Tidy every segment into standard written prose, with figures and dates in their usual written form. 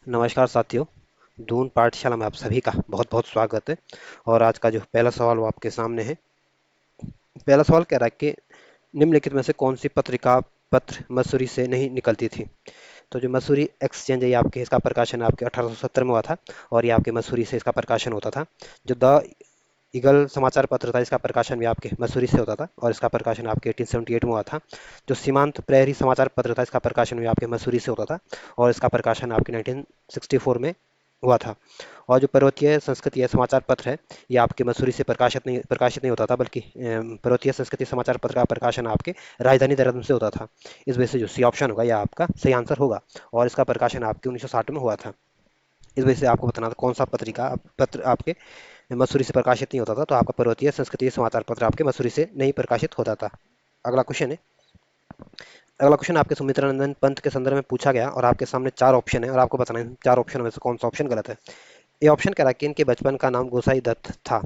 नमस्कार साथियों। दून पाठशाला में आप सभी का बहुत बहुत स्वागत है। और आज का जो पहला सवाल वो आपके सामने है। पहला सवाल कह रहा है कि निम्नलिखित में से कौन सी पत्रिका पत्र मसूरी से नहीं निकलती थी। तो जो मसूरी एक्सचेंज है ये आपके इसका प्रकाशन आपके 1870 में हुआ था। और ये आपके मसूरी से इसका प्रकाशन होता था। जो द ईगल समाचार पत्र था इसका प्रकाशन भी आपके मसूरी से होता था और इसका प्रकाशन आपके 1878 में हुआ था। जो सीमांत प्रहरी समाचार पत्र था इसका प्रकाशन भी आपके मसूरी से होता था और इसका प्रकाशन आपके 1964 में हुआ था। और जो पर्वतीय संस्कृति समाचार पत्र है ये आपके मसूरी से प्रकाशित नहीं होता था, बल्कि पर्वतीय संस्कृति समाचार पत्र का प्रकाशन आपके राजधानी देहरादून से होता था। इस वजह से जो सी ऑप्शन होगा यह आपका सही आंसर होगा। और इसका प्रकाशन आपके 1960 में हुआ था। इस वजह से आपको बताना था कौन सा पत्रिका पत्र आपके मसूरी से प्रकाशित नहीं होता था। तो आपका पर्वतीय संस्कृति समाचार पत्र आपके मसूरी से नहीं प्रकाशित होता था। अगला क्वेश्चन है। अगला क्वेश्चन आपके सुमित्रानंदन पंत के संदर्भ में पूछा गया और आपके सामने चार ऑप्शन है और आपको बताना है चार ऑप्शन में से कौन सा ऑप्शन गलत है। ये ऑप्शन कह रहा है कि इनके बचपन का नाम गोसाई दत्त था।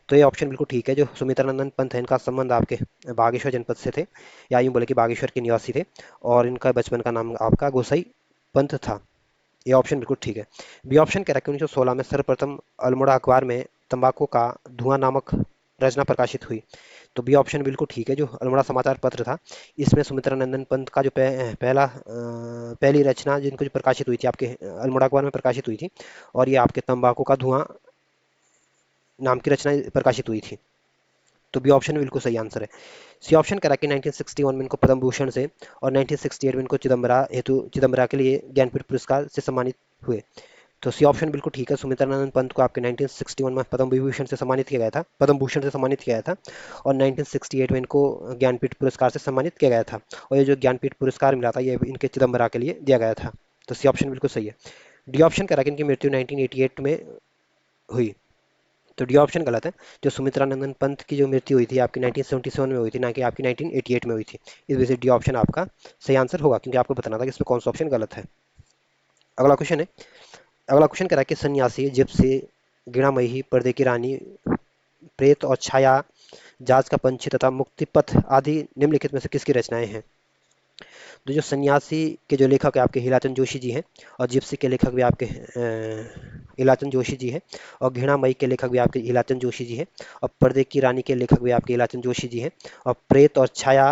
तो ये ऑप्शन बिल्कुल ठीक है। जो सुमित्रानंदन पंत है इनका संबंध आपके बागेश्वर जनपद से थे, या यूं बोले कि बागेश्वर के निवासी थे। और इनका बचपन का नाम आपका गोसाई पंत था। ये ऑप्शन बिल्कुल ठीक है। बी ऑप्शन कह रहा है कि 1916 में सर्वप्रथम अल्मोड़ा अखबार में तंबाकू का धुआं नामक रचना प्रकाशित हुई। तो बी ऑप्शन बिल्कुल ठीक है। जो अल्मोड़ा समाचार पत्र था इसमें सुमित्रानंदन पंत का जो पहली रचना जिनको जो प्रकाशित हुई थी आपके अल्मोड़ा अखबार में प्रकाशित हुई थी। और ये आपके तंबाकू का धुआं नाम की रचना प्रकाशित हुई थी। तो बी ऑप्शन बिल्कुल सही आंसर है। सी ऑप्शन करा कि 1961 में इनको पद्म भूषण से और 1968 में इनको चिदम्बरा के लिए ज्ञानपीठ पुरस्कार से सम्मानित हुए। तो सी ऑप्शन बिल्कुल ठीक है। सुमित्रानंद पंत को आपके 1961 में पद्म विभूषण से सम्मानित किया गया था, पद्म भूषण से सम्मानित किया गया था। और 1968 में इनको ज्ञानपीठ पुरस्कार से सम्मानित किया गया था। और ये जो ज्ञानपीठ पुरस्कार मिला था ये इनके चिदम्बरा के लिए दिया गया था। तो सी ऑप्शन बिल्कुल सही है। डी ऑप्शन करा कि इनकी मृत्यु 1988 में हुई। तो डी ऑप्शन गलत है। जो सुमित्रानंदन पंत की जो मृत्यु हुई थी आपकी 1977 में हुई थी, ना कि आपकी 1988 में हुई थी। इस वजह से डी ऑप्शन आपका सही आंसर होगा, क्योंकि आपको बताना था कि इसमें कौन सा ऑप्शन गलत है। अगला क्वेश्चन है। अगला क्वेश्चन कह रहा है कि सन्यासी, जिप्सी, गिणामयी, पर्दे की रानी, प्रेत और छाया, जाज का पंछी तथा मुक्ति पथ आदि निम्नलिखित में से किसकी रचनाएं हैं। तो जो सन्यासी के जो लेखक है आपके हिलाचंद जोशी जी हैं। और जिप्सी के लेखक भी आपके हिलाचंद जोशी जी हैं। और घृणामयी के लेखक भी आपके हिलाचंद जोशी जी हैं। और पर्दे की रानी के लेखक भी आपके हिलाचंद जोशी जी हैं। और प्रेत और छाया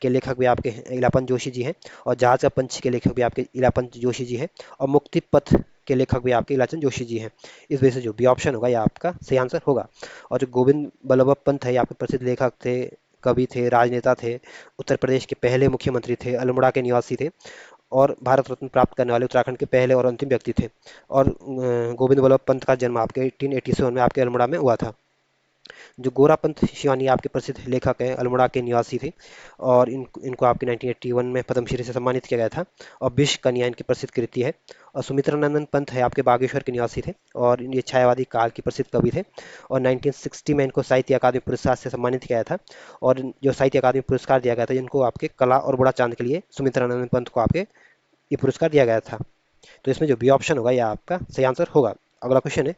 के लेखक भी आपके इलापन जोशी जी हैं। और जहाज का पंछी के लेखक भी आपके इलापन जोशी जी हैं। और मुक्ति पथ के लेखक भी आपके इलाचंद जोशी जी हैं। इस वजह से जो बी ऑप्शन होगा यह आपका सही आंसर होगा। और जो गोविंद बल्लभ पंत है ये आपके प्रसिद्ध लेखक थे, कवि थे, राजनेता थे, उत्तर प्रदेश के पहले मुख्यमंत्री थे, अल्मोड़ा के निवासी थे। और भारत रत्न प्राप्त करने वाले उत्तराखंड के पहले और अंतिम व्यक्ति थे। और गोविंद बल्लभ पंत का जन्म आपके 1887 में आपके अल्मोड़ा में हुआ था। जो गोरापंत शिवानी आपके प्रसिद्ध लेखक हैं, अल्मोड़ा के निवासी थे। और इनको आपके 1981 में पद्मश्री से सम्मानित किया गया था। और विश्व कन्या इनकी प्रसिद्ध कृति है। और सुमित्रानंदन पंत है आपके बागेश्वर के निवासी थे और ये छायावादी काल के प्रसिद्ध कवि थे। और 1960 में इनको साहित्य अकादमी पुरस्कार से सम्मानित किया गया था। और जो साहित्य अकादमी पुरस्कार दिया गया था जिनको आपके कला और बड़ा चांद के लिए सुमित्रानंदन पंत को आपके ये पुरस्कार दिया गया था। तो इसमें जो बी ऑप्शन होगा यह आपका सही आंसर होगा। अगला क्वेश्चन है।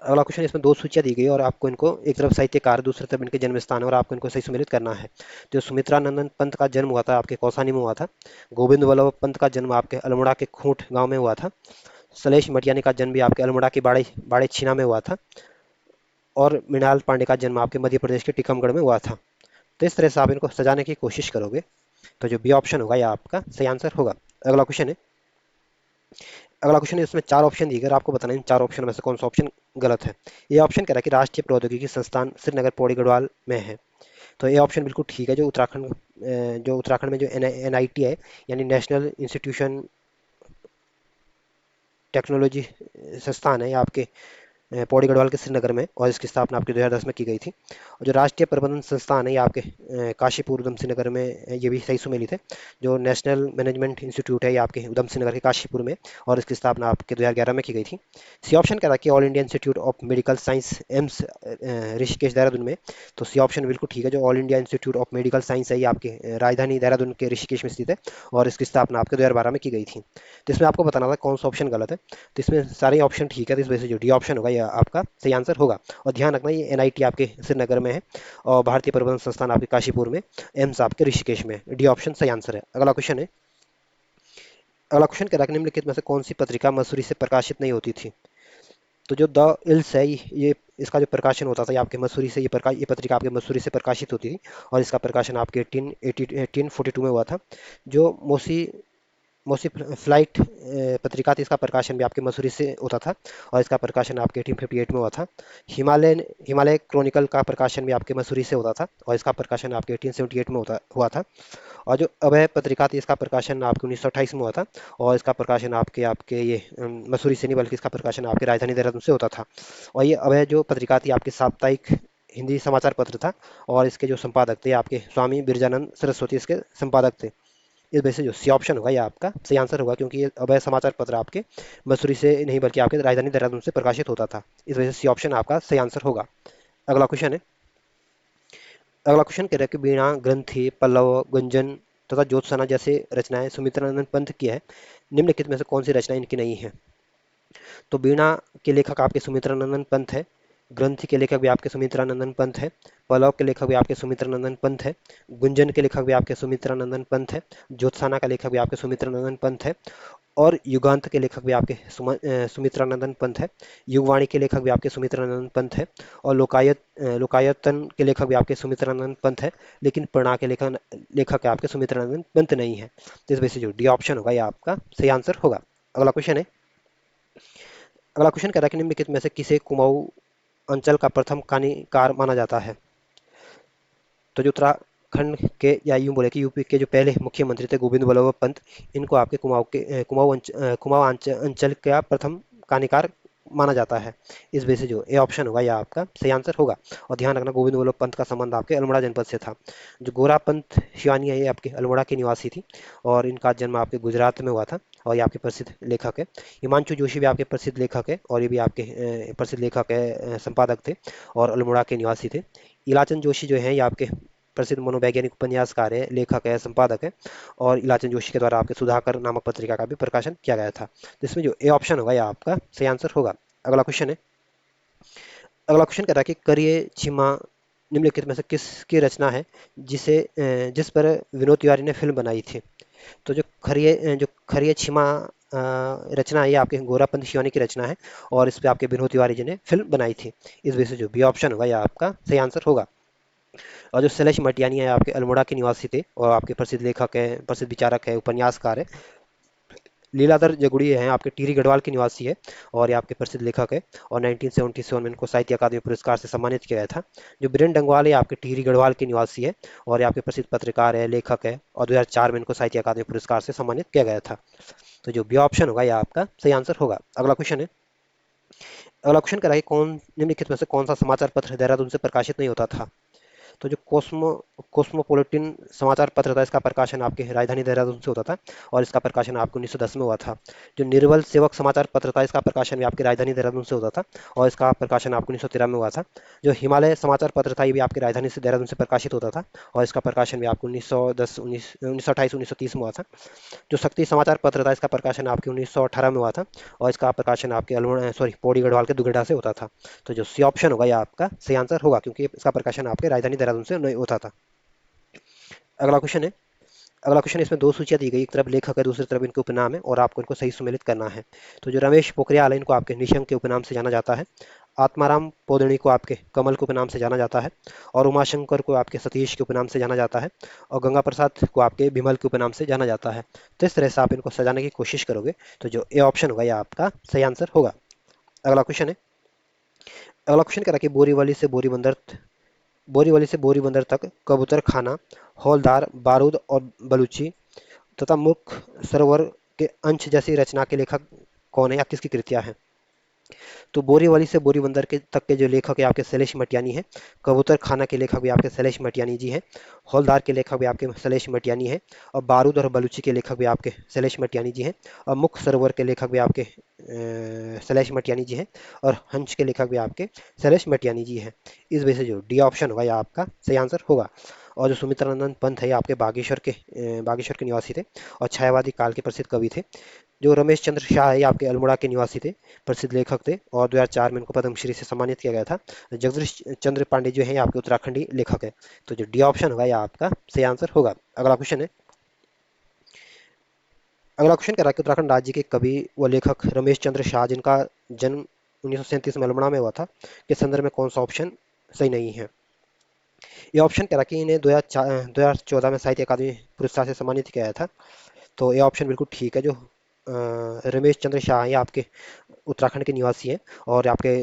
अगला क्वेश्चन, इसमें दो सूचियां दी गई और आपको इनको एक तरफ साहित्यकार दूसरी तरफ इनके जन्म स्थान है और आपको इनको सही सम्मिलित करना है। जो सुमित्रानंदन पंत का जन्म हुआ था आपके कौसानी में हुआ था। गोविंद वल्लभ पंत का जन्म आपके अल्मोड़ा के खूंट गांव में हुआ था। सलेश मटियानी का जन्म भी आपके अल्मोड़ा के बाड़े बाड़े छीना में हुआ था। और मृणाल पांडे का जन्म आपके मध्य प्रदेश के टीकमगढ़ में हुआ था। तो इस तरह से आप इनको सजाने की कोशिश करोगे तो जो बी ऑप्शन होगा यह आपका सही आंसर होगा। अगला क्वेश्चन है। अगला क्वेश्चन है, इसमें चार ऑप्शन दिए गए और आपको बताना है इन चार ऑप्शन में से कौन सा ऑप्शन गलत है। ये ऑप्शन कह रहा है कि राष्ट्रीय प्रौद्योगिकी संस्थान श्रीनगर पौड़ी गढ़वाल में है। तो ये ऑप्शन बिल्कुल ठीक है। जो उत्तराखंड में जो एनआईटी है, यानी नेशनल इंस्टीट्यूशन टेक्नोलॉजी संस्थान है, ये आपके पौड़ी गढ़वाल के श्रीनगर में, और इसकी स्थापना आपके 2010 में की गई थी। और जो राष्ट्रीय प्रबंधन संस्थान है ये आपके काशीपुर उधम सिंह नगर में ये भी सही सुमेलित है। जो नेशनल मैनेजमेंट इंस्टीट्यूट है ये आपके उधम सिंह नगर के काशीपुर में, और इसकी स्थापना आपके 2011 में की गई थी। सी ऑप्शन कह रहा है कि all India institute of medical science AIIMS Rishikesh Dehradun में। तो सी ऑप्शन बिल्कुल ठीक है। जो all India institute of medical science है ये आपके राजधानी देहरादून के ऋषिकेश में स्थित है, और इसकी स्थापना आपके 2012 में की गई थी। तो इसमें आपको बताना था कौन सा ऑप्शन गलत है। तो इसमें सारे ऑप्शन ठीक है, तो इस वजह से जो डी ऑप्शन होगा यह आपका सही आंसर होगा। और ध्यान रखना ये एनआईटी आपके श्रीनगर में है और भारतीय प्रबंधन संस्थान आपके काशीपुर में, एम्स आपके ऋषिकेश में। डी ऑप्शन सही आंसर है। अगला क्वेश्चन है। अगला क्वेश्चन कह रहा है कि निम्नलिखित में से कौन सी पत्रिका मसूरी से प्रकाशित नहीं होती थी। तो जो द इल्स है ये इसका जो प्रकाशन होता था ये आपके मसूरी से ये पत्रिका आपके मसूरी से प्रकाशित होती थी और इसका प्रकाशन आपके 1842 में हुआ था। जो मोसी मोसी फ्लाइट पत्रिका थी इसका प्रकाशन भी आपके मसूरी से होता था और इसका प्रकाशन आपके 1858 में हुआ था। हिमालय हिमालय क्रॉनिकल का प्रकाशन भी आपके मसूरी से होता था और इसका प्रकाशन आपके 1878 में हुआ था। और जो अभय पत्रिका थी इसका प्रकाशन आपके 1928 में हुआ था और इसका प्रकाशन आपके आपके ये मसूरी से नहीं बल्कि इसका प्रकाशन आपके राजधानी देहरादून से होता था। और ये अभय जो पत्रिका थी आपके साप्ताहिक हिंदी समाचार पत्र था और इसके जो संपादक थे आपके स्वामी बिरजानंद सरस्वती इसके संपादक थे। इस वजह से जो सी ऑप्शन होगा ये आपका सही आंसर होगा क्योंकि ये अभय समाचार पत्र आपके मसूरी से नहीं बल्कि आपके राजधानी देहरादून से प्रकाशित होता था। इस वजह से सी ऑप्शन आपका सही आंसर होगा। अगला क्वेश्चन है। अगला क्वेश्चन कह रहा है कि वीणा, ग्रंथि, पल्लव, गुंजन तथा ज्योत्सना जैसे रचनाएं सुमित्रानंद पंत की है। निम्नलिखित में से कौन सी रचना इनकी नहीं है। तो वीणा के लेखक आपके सुमित्रानंदन पंत है। ग्रंथ के लेखक भी आपके सुमित्रानंदन पंत है। पलव के लेखक भी आपके सुमित्रानंदन पंत है। गुंजन के लेखक भी आपके सुमित्रानंदन पंत है। ज्योत्साना का लेखक भी आपके सुमित्रानंदन पंत है। और युगांत के लेखक भी आपके सुमित्रानंदन पंत है। युगवाणी के लेखक भी आपके सुमित्रानंदन पंत है। और लोकायतन के लेखक भी आपके सुमित्रानंदन पंत है। लेकिन प्रणा के लेखक लेखक आपके सुमित्रानंदन पंत नहीं है। तो इस वजह से जो डी ऑप्शन होगा ये आपका सही आंसर होगा। अगला क्वेश्चन है। अगला क्वेश्चन कह रहा है कि निम्नलिखित में से किसे कुमाऊं अंचल का प्रथम कहानीकार माना जाता है। तो जो उत्तराखंड के या यूं बोले कि यूपी के जो पहले मुख्यमंत्री थे गोविंद वल्लभ पंत, इनको आपके कुमाऊं अंचल का प्रथम कहानीकार माना जाता है। इस वजह से जो ए ऑप्शन होगा यह आपका सही आंसर होगा। और ध्यान रखना गोविंद वल्लभ पंत का संबंध आपके अल्मोड़ा जनपद से था। जो गोरा पंत शिवानी है ये आपके अल्मोड़ा की निवासी थी और इनका जन्म आपके गुजरात में हुआ था और ये आपके प्रसिद्ध लेखक है। हिमांशु जोशी भी आपके प्रसिद्ध लेखक है और ये भी आपके प्रसिद्ध लेखक है, संपादक थे और अल्मोड़ा के निवासी थे। इलाचंद जोशी जो हैं ये आपके प्रसिद्ध मनोवैज्ञानिक उपन्यासकार है, लेखक है, संपादक है और इलाचंद जोशी के द्वारा आपके सुधाकर नामक पत्रिका का भी प्रकाशन किया गया था। तो इसमें जो ए ऑप्शन होगा यह आपका सही आंसर होगा। अगला क्वेश्चन है। अगला क्वेश्चन कह रहा है कि करिए छिमा निम्नलिखित में से किसकी रचना है जिस पर विनोद तिवारी ने फिल्म बनाई थी। तो जो खरिये छिमा रचना है ये आपके गोरापंत शिवानी की रचना है और इस पे आपके विनोद तिवारी जी ने फिल्म बनाई थी। इस वजह से जो बी ऑप्शन होगा यह आपका सही आंसर होगा। और जो शैलेश मटियानी है आपके अल्मोड़ा के निवासी थे और आपके प्रसिद्ध लेखक हैं, प्रसिद्ध विचारक है, उपन्यासकार है। लीलाधर जगुड़ी हैं आपके टिहरी गढ़वाल के निवासी है और ये आपके प्रसिद्ध लेखक है और 1977 में इनको साहित्य अकादमी पुरस्कार से सम्मानित किया गया था। जो बीरेन डंगवाल है आपके टिहरी गढ़वाल के निवासी है और ये आपके प्रसिद्ध पत्रकार है, लेखक है और 2004 में इनको साहित्य अकादमी पुरस्कार से सम्मानित किया गया था। तो जो बी ऑप्शन होगा यह आपका सही आंसर होगा। अगला क्वेश्चन है। अगला क्वेश्चन करा है कौन निम्नलिखित में से कौन सा समाचार पत्र देहरादून से प्रकाशित नहीं होता था। तो जो कॉस्मोपॉलिटन समाचार पत्र था इसका प्रकाशन आपके राजधानी देहरादून से होता था और इसका प्रकाशन आपको 1910 में हुआ था। जो निर्बल सेवक समाचार पत्र था इसका प्रकाशन भी आपकी राजधानी देहरादून से होता था और इसका प्रकाशन आपको 1913 में हुआ था। जो हिमालय समाचार पत्र था ये भी आपकी राजधानी से देहरादून से प्रकाशित होता था और इसका प्रकाशन भी आपको 1910 1928 1930 में हुआ था। जो शक्ति समाचार पत्र था इसका प्रकाशन आपके 1918 में हुआ था और इसका प्रकाशन आपके अल्मोड़ा सॉरी पौड़ी गढ़वाल के दुगड्डा से होता था। तो जो सी ऑप्शन होगा यह आपका सही आंसर होगा क्योंकि इसका प्रकाशन आपके राजधानी देहरादून से नहीं होता था। अगला क्वेश्चन है। अगला क्वेश्चन इसमें दो सूचियां दी गई, एक तरफ लेखक है दूसरी तरफ इनके उपनाम है और आपको इनको सही सुमेलित करना है। तो जो रमेश पोखरियाल है इनको आपके निशंक के उपनाम से जाना जाता है। आत्माराम पौदणी को आपके कमल के उपनाम से जाना जाता है और उमाशंकर को आपके सतीश के उपनाम से जाना जाता है और गंगा प्रसाद को आपके विमल के उपनाम से जाना जाता है। तो इस तरह से आप इनको सजाने की कोशिश करोगे तो जो ए ऑप्शन होगा यह आपका सही आंसर होगा। अगला क्वेश्चन है। अगला क्वेश्चन कह रहा है कि बोरीवली से बोरीबंदर तक कबूतर खाना, हौलदार, बारूद और बलूची तथा मुख्य सरोवर के अंश जैसी रचना के लेखक कौन है या किसकी कृतियां हैं। तो बोरीवली से बोरीबंदर के तक के जो लेखक है आपके शैलेश मटियानी है। कबूतर खाना के लेखक भी आपके शैलेश मटियानी जी हैं। हौलदार के लेखक भी आपके शैलेश मटियानी हैं और बारूद और बलूची के लेखक भी आपके शैलेश मटियानी जी हैं और मुख्य सरोवर के लेखक भी आपके शैलेश मटियानी जी हैं और हंस के लेखक भी आपके शैलेश मटियानी जी हैं। इस वजह से जो डी ऑप्शन होगा यह आपका सही आंसर होगा। और जो सुमित्रानंद पंत है ये आपके बागेश्वर के निवासी थे और छायावादी काल के प्रसिद्ध कवि थे। जो रमेश चंद्र शाह है ये आपके अल्मोड़ा के निवासी थे, प्रसिद्ध लेखक थे और 2004 में इनको पद्मश्री से सम्मानित किया गया था। जगदीश चंद्र पांडे जो है ये आपके उत्तराखंडी लेखक है। तो जो डी ऑप्शन होगा यह आपका सही आंसर होगा। अगला क्वेश्चन है। अगला क्वेश्चन कह रहा है कि उत्तराखंड राज्य के कवि व लेखक रमेश चंद्र शाह, जिनका जन्म 1937 में अल्मोड़ा में हुआ था, के संदर्भ में कौन सा ऑप्शन सही नहीं है? ये ऑप्शन कह रहा है कि इन्हें 2014 में साहित्य अकादमी पुरस्कार से सम्मानित किया गया था। तो ये ऑप्शन बिल्कुल ठीक है। जो रमेश चंद्र शाह ये आपके उत्तराखंड के निवासी हैं और आपके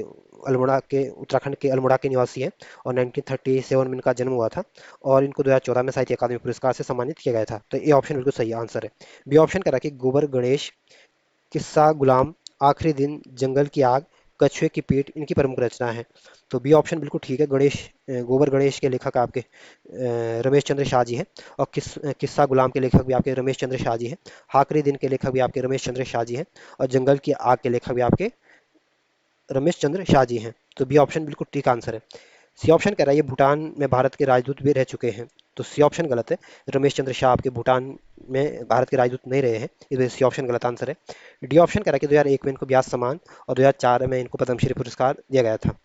अल्मोड़ा के उत्तराखंड के अल्मोड़ा के निवासी हैं, और 1937 में इनका जन्म हुआ था और इनको 2014 में साहित्य अकादमी पुरस्कार से सम्मानित किया गया था। तो ये ऑप्शन बिल्कुल सही आंसर है। बी ऑप्शन कह रहा है कि गोबर गणेश, किस्सा गुलाम, आखिरी दिन, जंगल की आग, कछुए की पीठ इनकी प्रमुख रचना है। तो बी ऑप्शन बिल्कुल ठीक है। गोबर गणेश के लेखक आपके रमेश चंद्र शाह जी हैं, और किस्सा गुलाम के लेखक भी आपके रमेश चंद्र शाह जी हैं। आखिरी दिन के लेखक भी आपके रमेश चंद्र शाह जी हैं, और जंगल की आग के लेखक भी आपके रमेश चंद्र शाह जी हैं। तो बी ऑप्शन बिल्कुल ठीक आंसर है। सी ऑप्शन कह रहा है ये भूटान में भारत के राजदूत भी रह चुके हैं। तो सी ऑप्शन गलत है। रमेश चंद्र शाह आपके भूटान में भारत के राजदूत नहीं रहे हैं, इस वजह से सी ऑप्शन गलत आंसर है। डी ऑप्शन कह रहा है कि 2001 में इनको व्यास सम्मान और 2004 में इनको पद्मश्री पुरस्कार दिया गया था।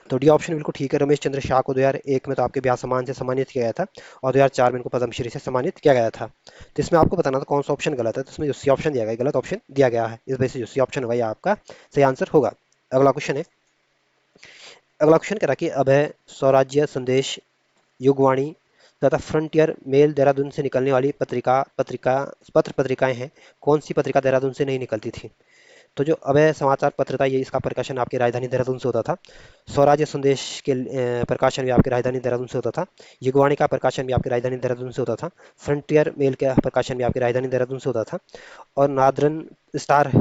तो डी ऑप्शन बिल्कुल ठीक है। रमेश चंद्र शाह को 2001 में तो आपके व्यास सम्मान से सम्मानित किया गया था, और 2004 में इनको पद्मश्री से सम्मानित किया गया था। तो इसमें आपको बताना था कौन सा ऑप्शन गलत है। तो इसमें जो सी ऑप्शन दिया गया है, गलत ऑप्शन दिया गया है, इस वजह से जो सी ऑप्शन होगा ये आपका सही आंसर होगा। अगला क्वेश्चन है। अगला क्वेश्चन कह रहा है कि अभय, स्वराज्य संदेश, युगवाणी तथा फ्रंटियर मेल देहरादून से निकलने वाली पत्रिका पत्रिका पत्र पत्रिकाएं हैं। कौन सी पत्रिका देहरादून से नहीं निकलती थी? तो जो अभय समाचार पत्र था, ये इसका प्रकाशन आपके राजधानी देहरादून से होता था। स्वराज्य संदेश के प्रकाशन भी आपके राजधानी देहरादून से होता था। युगवाणी का प्रकाशन भी आपके राजधानी देहरादून से होता था। फ्रंटियर मेल का प्रकाशन भी आपके राजधानी देहरादून से होता था। और नादरन स्टार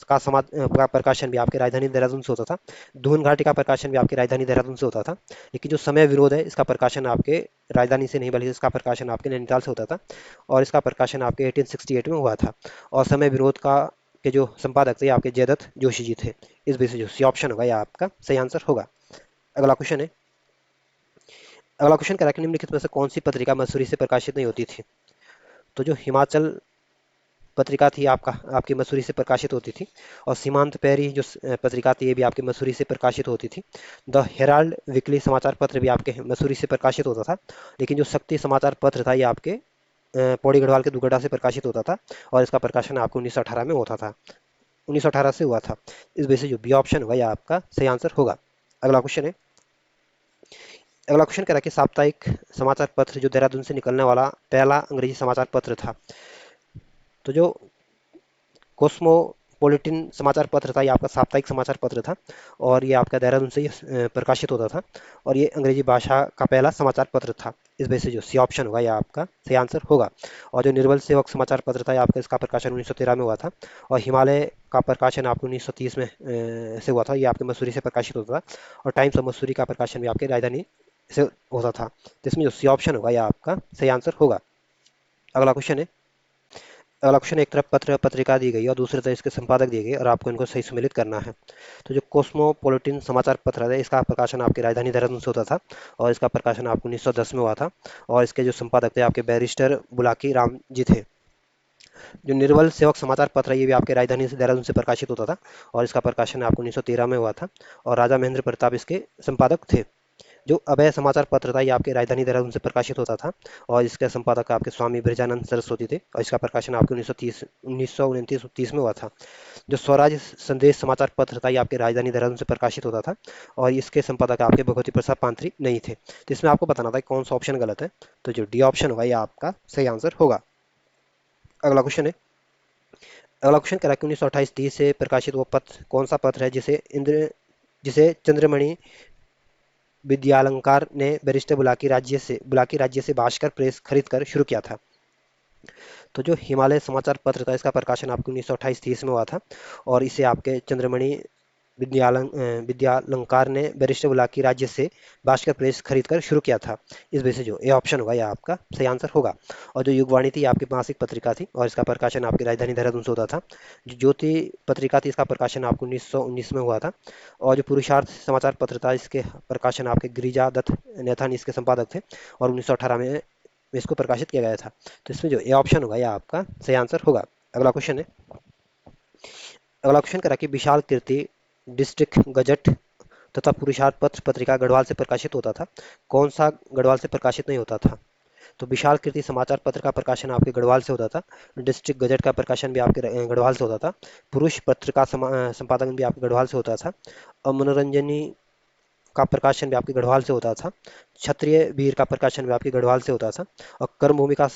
का प्रकाशन भी आपके राजधानी देहरादून से होता था। दून घाटी का प्रकाशन भी आपकी राजधानी देहरादून से होता था। लेकिन जो समय विरोध है, इसका प्रकाशन आपके राजधानी से नहीं बल्कि इसका प्रकाशन आपके नैनीताल से होता था, और इसका प्रकाशन आपके 1868 में हुआ था। और समय विरोध का के जो संपादक थे आपके जयदत्त जोशी जी थे। इस वजह से जो सी ऑप्शन होगा यह आपका सही आंसर होगा। अगला क्वेश्चन है। अगला क्वेश्चन कह रहा है कि निम्नलिखित में से कौन सी पत्रिका मसूरी से प्रकाशित नहीं होती थी? तो जो हिमाचल पत्रिका थी आपकी मसूरी से प्रकाशित होती थी। और सीमांत पैरी जो पत्रिका थी, ये भी आपकी मसूरी से प्रकाशित होती थी। द हेराल्ड वीकली समाचार पत्र भी आपके मसूरी से प्रकाशित होता था। लेकिन जो शक्ति समाचार पत्र था, ये आपके पौड़ी गढ़वाल के दुगड्डा से प्रकाशित होता था, और इसका प्रकाशन आपको 1918 में होता था, 1918 से हुआ था। इस वजह से जो बी ऑप्शन होगा यह आपका सही आंसर होगा। अगला क्वेश्चन है। अगला क्वेश्चन कह रहा है कि साप्ताहिक समाचार पत्र जो देहरादून से निकलने वाला पहला अंग्रेजी समाचार पत्र था, तो जो कॉस्मोपॉलिटन समाचार पत्र था, ये आपका साप्ताहिक समाचार पत्र था, और ये आपका देहरादून से ही प्रकाशित होता था, और ये अंग्रेजी भाषा का पहला समाचार पत्र था। इस वजह से जो सी ऑप्शन होगा ये आपका सही आंसर होगा। और जो निर्बल सेवक समाचार पत्र था, ये आपका इसका प्रकाशन 1913 में हुआ था। और हिमालय का प्रकाशन आपको 1930 में से हुआ था, ये आपके मसूरी से प्रकाशित होता था। और टाइम्स ऑफ मसूरी का प्रकाशन भी आपके राजधानी से होता था। तो इसमें जो सी ऑप्शन होगा यह आपका सही आंसर होगा। अगला क्वेश्चन है। अगला क्वेश्चन, एक तरफ पत्र पत्रिका दी गई और दूसरी तरफ इसके संपादक दिए गए, और आपको इनको सही सम्मिलित करना है। तो जो कॉस्मोपॉलिटन समाचार पत्र है, इसका प्रकाशन आपकी राजधानी देहरादून से होता था, और इसका प्रकाशन आपको 1910 में हुआ था। और इसके जो संपादक थे आपके बैरिस्टर बुलाकी राम जी थे। जो निर्बल सेवक समाचार पत्र है, ये भी आपके राजधानी से देहरादून से प्रकाशित होता था, और इसका प्रकाशन आपको 1913 में हुआ था, और राजा महेंद्र प्रताप इसके संपादक थे। जो अभय समाचार पत्र था, ये आपके राजधानी देहरादून से प्रकाशित होता था, और इसके संपादक आपके स्वामी ब्रजानंद सरस्वती थे, और इसका प्रकाशन आपके 1929 में हुआ था। जो स्वराज संदेश समाचार पत्र था, ये आपके राजधानी देहरादून से प्रकाशित होता था, और इसके संपादक आपके भगवती प्रसाद पांत्री नहीं थे। तो इसमें आपको बताना था कि कौन सा ऑप्शन गलत है। तो जो डी ऑप्शन होगा ये आपका सही आंसर होगा। अगला क्वेश्चन है। अगला क्वेश्चन कह रहा है कि 1928-30 से प्रकाशित वो पत्र कौन सा पत्र है जिसे चंद्रमणि विद्यालंकार ने बैरिस्टर बुलाकी राज्य से भास्कर प्रेस खरीद कर शुरू किया था। तो जो हिमालय समाचार पत्र था, इसका प्रकाशन आपको 1928-30 में हुआ था, और इसे आपके चंद्रमणि विद्यालंकार ने बैरिस्टर बुलाकी राज्य से भास्कर प्रेस खरीद कर शुरू किया था। इस वजह से जो ये ऑप्शन होगा यह आपका सही आंसर होगा। और जो युगवाणी थी, आपकी मासिक पत्रिका थी, और इसका प्रकाशन आपकी राजधानी देहरादून से होता था। जो ज्योति पत्रिका थी, इसका प्रकाशन आपको 1919 में हुआ था। और जो पुरुषार्थ समाचार पत्र था, इसके प्रकाशन आपके गिरिजा दत्त नेथान इसके संपादक थे, और 1918 में इसको प्रकाशित किया गया था। तो इसमें जो ए ऑप्शन होगा यह आपका सही आंसर होगा। अगला क्वेश्चन है। अगला क्वेश्चन करा कि विशाल कीर्ति, डिस्ट्रिक्ट गजट तथा पुरुषार्थ पत्र पत्रिका गढ़वाल से प्रकाशित होता था। कौन सा गढ़वाल से प्रकाशित नहीं होता था? तो विशाल कीर्ति समाचार पत्र का प्रकाशन आपके गढ़वाल से होता था। डिस्ट्रिक्ट गजट का प्रकाशन भी आपके गढ़वाल से होता था। पुरुष पत्र का संपादन भी आपके गढ़वाल से होता था। और मनोरंजनी का प्रकाशन भी आपके गढ़वाल से होता था। क्षत्रिय वीर का प्रकाशन भी आपके गढ़वाल से होता था। और कर्मभूमि का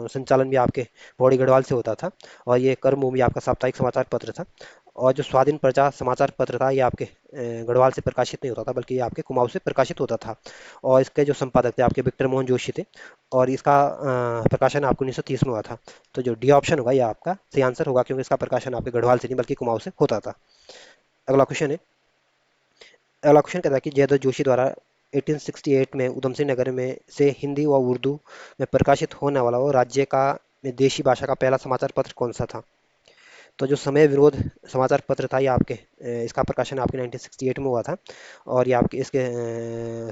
संचालन भी आपके पौड़ी गढ़वाल से होता था। और ये कर्मभूमि आपका साप्ताहिक समाचार पत्र था। और जो स्वाधीन प्रजा समाचार पत्र था ये आपके गढ़वाल से प्रकाशित नहीं होता था, बल्कि ये आपके कुमाऊं से प्रकाशित होता था। और इसके जो संपादक थे आपके विक्टर मोहन जोशी थे। और इसका प्रकाशन आपको 1930 में हुआ था। तो जो डी ऑप्शन होगा ये आपका सही आंसर होगा, क्योंकि इसका प्रकाशन आपके गढ़वाल से नहीं बल्कि कुमाऊं से होता था। अगला क्वेश्चन है। अगला क्वेश्चन कहता है कि जयदत्त जोशी द्वारा 1868 में उधम सिंह नगर में से हिंदी व उर्दू में प्रकाशित होने वाला वो राज्य का में देशी भाषा का पहला समाचार पत्र कौन सा था? तो जो समय विरोध समाचार पत्र था ये आपके इसका प्रकाशन आपके 1968 में हुआ था। और ये आपके इसके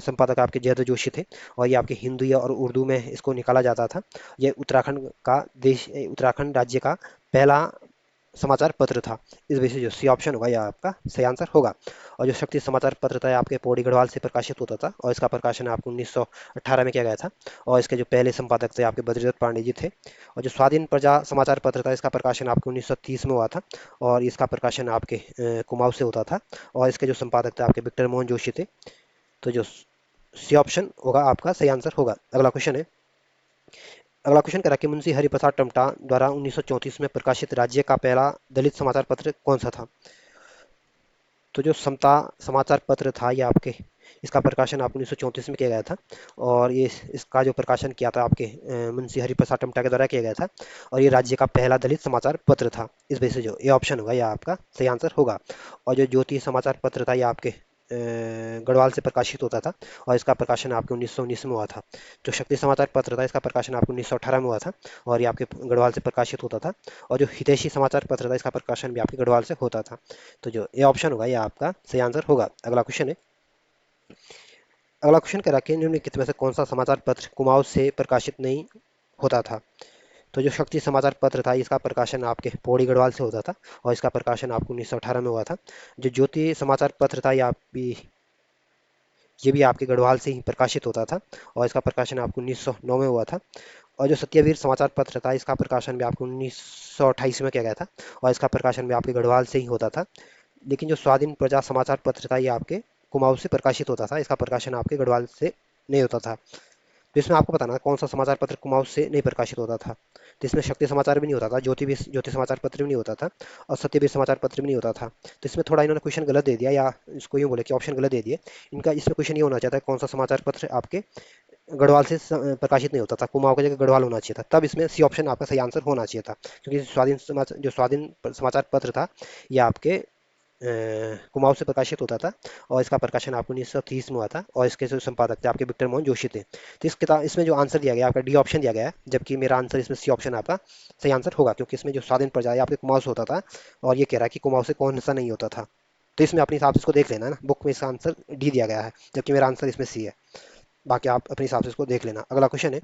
संपादक आपके जयदत्त जोशी थे। और ये आपके हिंदी और उर्दू में इसको निकाला जाता था। ये उत्तराखंड राज्य का पहला समाचार पत्र था। इस वजह से जो सी ऑप्शन होगा यह आपका सही आंसर होगा। और जो शक्ति समाचार पत्र था आपके पौड़ी गढ़वाल से प्रकाशित होता था। और इसका प्रकाशन आपको 1918 में किया गया था। और इसके जो पहले संपादक थे आपके बद्रीदत्त पांडे जी थे। और जो स्वाधीन प्रजा समाचार पत्र था इसका प्रकाशन आपको 1930 में हुआ था। और इसका प्रकाशन आपके कुमाऊं से होता था। और इसके जो संपादक थे आपके विक्टर मोहन जोशी थे। तो जो सी ऑप्शन होगा आपका सही आंसर होगा। अगला क्वेश्चन है। अगला क्वेश्चन कह रहा है कि मुंशी हरिप्रसाद टमटा द्वारा 1934 में प्रकाशित राज्य का पहला दलित समाचार पत्र कौन सा था? तो जो समता समाचार पत्र था ये आपके इसका प्रकाशन आप 1934 में किया गया था। और ये इसका जो प्रकाशन किया था आपके मुंशी हरिप्रसाद टमटा के द्वारा किया गया था। और ये राज्य का पहला दलित समाचार पत्र था। इस वजह से जो ये ऑप्शन होगा ये आपका सही आंसर होगा। और जो ज्योति समाचार पत्र था ये आपके गढ़वाल से प्रकाशित होता था। और इसका प्रकाशन आपके 1919 में हुआ था। जो शक्ति समाचार पत्र था इसका प्रकाशन आपको 1918 में हुआ था। और ये आपके गढ़वाल से प्रकाशित होता था। और जो हितैषी समाचार पत्र था इसका प्रकाशन भी आपके गढ़वाल से होता था। तो जो ये ऑप्शन होगा ये आपका सही आंसर होगा। अगला क्वेश्चन है। अगला क्वेश्चन कह रहा है कि निम्नलिखित में से कौन सा समाचार पत्र कुमाऊं से प्रकाशित नहीं होता था? तो जो शक्ति समाचार पत्र था इसका प्रकाशन आपके पौड़ी गढ़वाल से होता था। और इसका प्रकाशन आपको 1918 में हुआ था। जो ज्योति समाचार पत्र था ये भी आपके गढ़वाल से ही प्रकाशित होता था। और इसका प्रकाशन आपको 1909 में हुआ था। और जो सत्यवीर समाचार पत्र था इसका प्रकाशन भी आपको 1928 में किया गया था। और इसका प्रकाशन भी आपके गढ़वाल से ही होता था। लेकिन जो स्वाधीन प्रजा समाचार पत्र था ये आपके कुमाऊं से प्रकाशित होता था। इसका प्रकाशन आपके गढ़वाल से नहीं होता था। तो इसमें आपको बताना है कौन सा समाचार पत्र कुमाऊं से नहीं प्रकाशित होता था। तो इसमें शक्ति समाचार भी नहीं होता था, ज्योति समाचार पत्र भी नहीं होता था। और सत्यवीर समाचार पत्र भी नहीं होता था। तो इसमें थोड़ा इन्होंने क्वेश्चन गलत दे दिया, या इसको यूँ बोले कि ऑप्शन गलत दे दिए। इनका इसमें क्वेश्चन ये होना चाहता है कौन सा समाचार पत्र आपके गढ़वाल से प्रकाशित नहीं होता था, कुमाऊं की जगह गढ़वाल होना चाहिए था। तब इसमें सी ऑप्शन आपका सही आंसर होना चाहिए था, क्योंकि स्वाधीन समाचार पत्र था ये आपके कुमाऊं से प्रकाशित होता था। और इसका प्रकाशन आपको 1930 में हुआ था। और इसके जो संपादक थे आपके विक्टर मोहन जोशी थे। तो इस किताब इसमें जो आंसर दिया गया आपका डी ऑप्शन दिया गया है, जबकि मेरा आंसर इसमें सी ऑप्शन आपका सही आंसर होगा, क्योंकि इसमें जो स्वाधीन प्रजा है आपके कुमाऊं से होता था। और ये कह रहा है कि कुमाऊं से कौन सा नहीं होता था। तो इसमें अपने हिसाब से इसको देख लेना है ना, बुक में इसका आंसर डी दिया गया है, जबकि मेरा आंसर इसमें सी है। बाकी आप अपने हिसाब से इसको देख लेना। अगला क्वेश्चन है।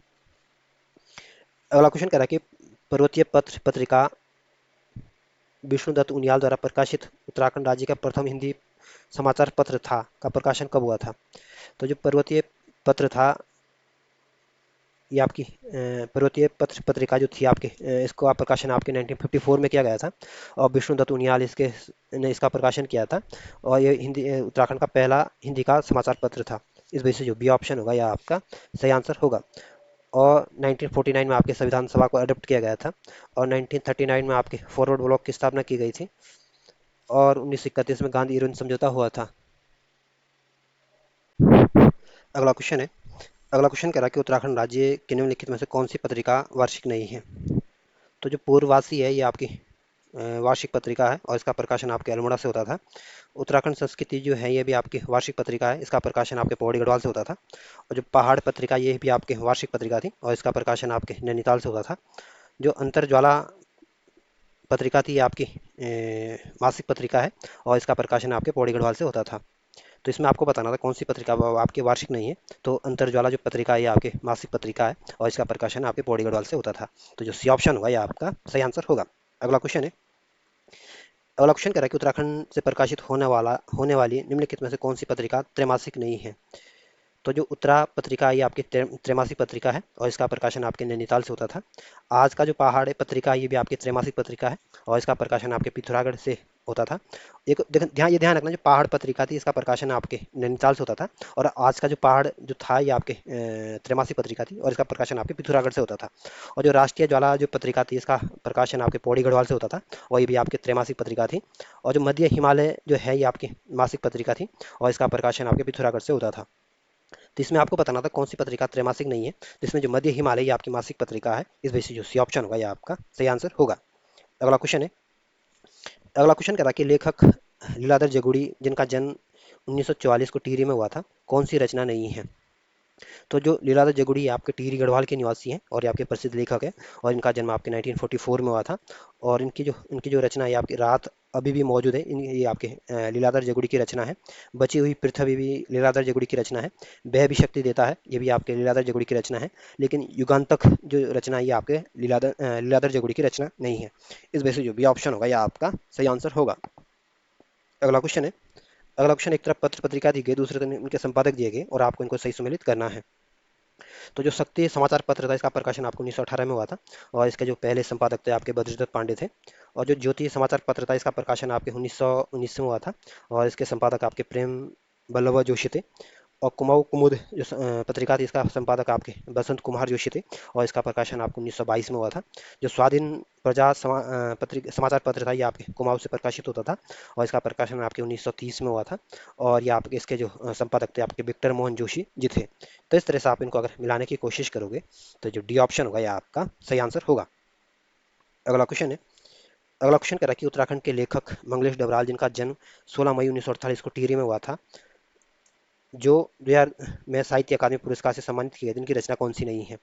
अगला क्वेश्चन कह रहा है कि पर्वतीय पत्र पत्रिका विष्णुदत्त उनियाल द्वारा प्रकाशित उत्तराखंड राज्य का प्रथम हिंदी समाचार पत्र था का प्रकाशन कब हुआ था? तो जो पर्वतीय पत्र था ये आपकी पर्वतीय पत्र पत्रिका जो थी आपके इसको आप प्रकाशन आपके 1954 में किया गया था। और विष्णुदत्त उनियाल इसके ने इसका प्रकाशन किया था। और ये हिंदी उत्तराखंड का पहला हिंदी का समाचार पत्र था। इस वजह से जो बी ऑप्शन होगा यह आपका सही आंसर होगा। और 1949 में आपके संविधान सभा को अडॉप्ट किया गया था। और 1939 में आपके फॉरवर्ड ब्लॉक की स्थापना की गई थी। और 1931 में गांधी इरविन समझौता हुआ था। अगला क्वेश्चन है। अगला क्वेश्चन कह रहा है कि उत्तराखंड राज्य के निम्नलिखित में से कौन सी पत्रिका वार्षिक नहीं है? तो जो पूर्ववासी है ये आपकी वार्षिक पत्रिका है। और इसका प्रकाशन आपके अल्मोड़ा से होता था। उत्तराखंड संस्कृति जो है ये भी आपकी वार्षिक पत्रिका है। इसका प्रकाशन आपके पौड़ी गढ़वाल से होता था। और जो पहाड़ पत्रिका ये भी आपके वार्षिक पत्रिका थी। और इसका प्रकाशन आपके नैनीताल से होता था। जो अंतरज्वाला पत्रिका थी ये आपकी मासिक पत्रिका है। और इसका प्रकाशन आपके पौड़ी गढ़वाल से होता था। तो इसमें आपको बताना था कौन सी पत्रिका आपकी वार्षिक नहीं है। तो अंतरज्वाला जो पत्रिका है ये आपके मासिक पत्रिका है। और इसका प्रकाशन आपके पौड़ी गढ़वाल से होता था। तो जो सी ऑप्शन होगा ये आपका सही आंसर होगा। अगला क्वेश्चन है। अगला क्वेश्चन कह रहा है कि उत्तराखंड से प्रकाशित होने वाली निम्नलिखित में से कौन सी पत्रिका त्रैमासिक नहीं है? तो जो उत्तरा पत्रिका ये आपकी त्रैमासिक पत्रिका है और इसका प्रकाशन आपके नैनीताल से होता था। आज का जो पहाड़ पत्रिका ये भी आपकी त्रैमासिक पत्रिका है और इसका प्रकाशन आपके पिथौरागढ़ से होता था। एक ध्यान रखना, जो पहाड़ पत्रिका थी इसका प्रकाशन आपके नैनीताल से होता था, और आज का जो पहाड़ जो था ये आपके त्रैमासिक पत्रिका थी और इसका प्रकाशन आपके पिथौरागढ़ से होता था। और जो राष्ट्रीय ज्वाला जो पत्रिका थी इसका प्रकाशन आपके पौड़ी गढ़वाल से होता था और ये भी आपके त्रैमासिक पत्रिका थी। और जो मध्य हिमालय जो है ये आपकी मासिक पत्रिका थी और इसका प्रकाशन आपके पिथौरागढ़ से होता था। तो इसमें आपको बताना था कौन सी पत्रिका त्रैमासिक नहीं है, जिसमें जो मध्य हिमालय ये आपकी मासिक पत्रिका है। इस वजह से जो सी ऑप्शन होगा ये आपका सही आंसर होगा। अगला क्वेश्चन है। अगला क्वेश्चन कह रहा है कि लेखक लीलाधर जगुड़ी जिनका जन्म 1944 को टिहरी में हुआ था, कौन सी रचना नहीं है? तो जो लीलाधर जगुड़ी आपके टिहरी गढ़वाल के निवासी हैं और ये आपके प्रसिद्ध लेखक हैं और इनका जन्म आपके 1944 में हुआ था। और इनकी जो रचना है आपकी रात अभी भी मौजूद है। ये आपके लीलाधर जगुड़ी की रचना है। बची हुई पृथ्वी भी लीलाधर जगुड़ी की रचना है। वह भी शक्ति देता है ये भी आपके लीलाधर जगुड़ी की रचना है। लेकिन युगांतक जो रचना है ये आपके लीलाधर जगुड़ी की रचना नहीं है। इस वजह से जो भी ऑप्शन होगा यह आपका सही आंसर होगा। अगला क्वेश्चन है। अगला क्वेश्चन, एक तरफ पत्र पत्रिका दी गई, दूसरे तरफ उनके संपादक दिए गए और आपको इनको सही सम्मिलित करना है। तो जो शक्ति समाचार पत्र था इसका प्रकाशन आपको 1918 में हुआ था और इसके जो पहले संपादक थे आपके बद्रीदत्त पांडे थे। और जो ज्योति समाचार पत्र था इसका प्रकाशन आपके 1919 में हुआ था और इसके संपादक आपके प्रेम बल्लभ जोशी थे। और कुमाऊं कुमुद जो पत्रिका थी इसका संपादक आपके बसंत कुमार जोशी थे और इसका प्रकाशन आपको 1922 में हुआ था। जो स्वाधीन प्रजा समाचार पत्र था ये आपके कुमाऊं से प्रकाशित होता था और इसका प्रकाशन आपके 1930 में हुआ था। और ये आपके इसके जो संपादक थे आपके विक्टर मोहन जोशी जी थे। तो इस तरह से आप इनको अगर मिलाने की कोशिश करोगे तो जो डी ऑप्शन होगा ये आपका सही आंसर होगा। अगला क्वेश्चन है। अगला क्वेश्चन कह रहा है कि उत्तराखंड के लेखक मंगलेश डबराल जिनका जन्म 16 मई 1948 को टिहरी में हुआ था, जो 2000 में साहित्य अकादमी पुरस्कार से सम्मानित किए गए, जिनकी रचना कौन सी नहीं है?